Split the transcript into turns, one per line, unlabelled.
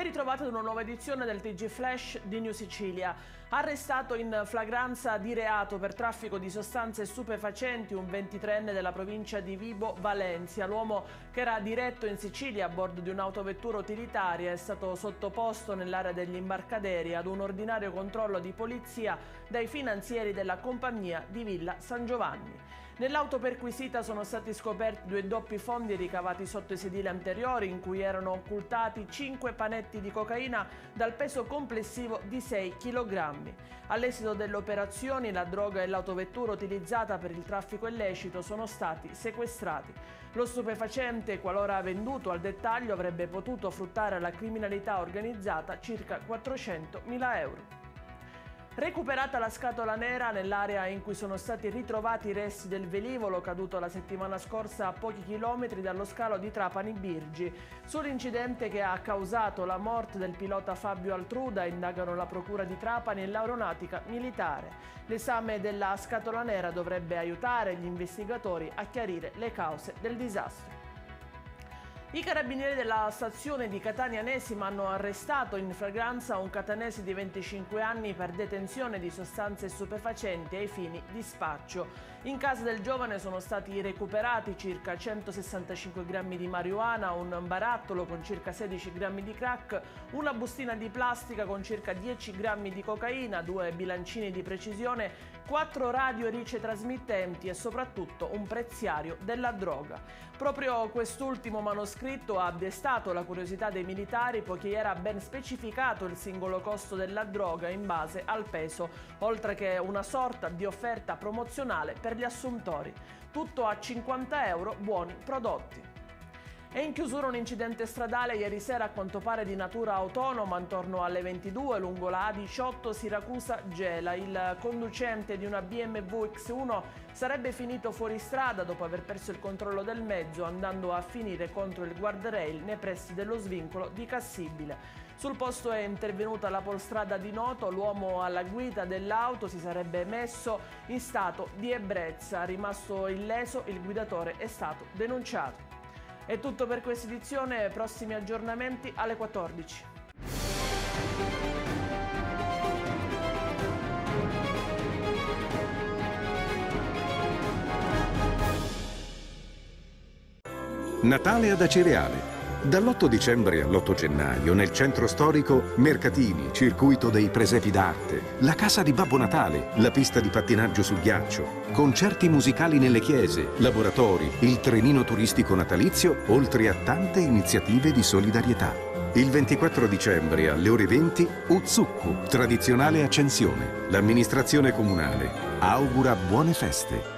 Ben ritrovati ad una nuova edizione del TG Flash di New Sicilia. Arrestato in flagranza di reato per traffico di sostanze stupefacenti un 23enne della provincia di Vibo Valentia. L'uomo, che era diretto in Sicilia a bordo di un'autovettura utilitaria, è stato sottoposto nell'area degli imbarcaderi ad un ordinario controllo di polizia dai finanzieri della compagnia di Villa San Giovanni. Nell'auto perquisita sono stati scoperti 2 doppi fondi ricavati sotto i sedili anteriori, in cui erano occultati 5 panetti di cocaina dal peso complessivo di 6 kg. All'esito delle operazioni, la droga e l'autovettura utilizzata per il traffico illecito sono stati sequestrati. Lo stupefacente, qualora venduto al dettaglio, avrebbe potuto fruttare alla criminalità organizzata circa 400.000 euro. Recuperata la scatola nera nell'area in cui sono stati ritrovati i resti del velivolo caduto la settimana scorsa a pochi chilometri dallo scalo di Trapani Birgi. Sull'incidente che ha causato la morte del pilota Fabio Altruda indagano la Procura di Trapani e l'Aeronautica Militare. L'esame della scatola nera dovrebbe aiutare gli investigatori a chiarire le cause del disastro. I carabinieri della stazione di Catania Anesima hanno arrestato in flagranza un catanese di 25 anni per detenzione di sostanze stupefacenti ai fini di spaccio. In casa del giovane sono stati recuperati circa 165 grammi di marijuana, un barattolo con circa 16 grammi di crack, una bustina di plastica con circa 10 grammi di cocaina, 2 bilancini di precisione, 4 radio ricetrasmittenti e soprattutto un preziario della droga. Proprio quest'ultimo manoscritto ha destato la curiosità dei militari, poiché era ben specificato il singolo costo della droga in base al peso, oltre che una sorta di offerta promozionale per gli assuntori. Tutto a 50 euro, buoni prodotti. È in chiusura un incidente stradale ieri sera, a quanto pare di natura autonoma, intorno alle 22 lungo la A18 Siracusa-Gela. Il conducente di una BMW X1 sarebbe finito fuori strada dopo aver perso il controllo del mezzo, andando a finire contro il guardrail nei pressi dello svincolo di Cassibile. Sul posto è intervenuta la Polstrada di Noto. L'uomo alla guida dell'auto si sarebbe messo in stato di ebbrezza. Rimasto illeso, il guidatore è stato denunciato. È tutto per questa edizione, prossimi aggiornamenti alle 14.
Natale ad Acireale. Dall'8 dicembre all'8 gennaio nel centro storico mercatini, circuito dei presepi d'arte, la casa di Babbo Natale, la pista di pattinaggio sul ghiaccio, concerti musicali nelle chiese, laboratori, il trenino turistico natalizio, oltre a tante iniziative di solidarietà. Il 24 dicembre alle ore 20 Uzzukku, tradizionale accensione. L'amministrazione comunale augura buone feste.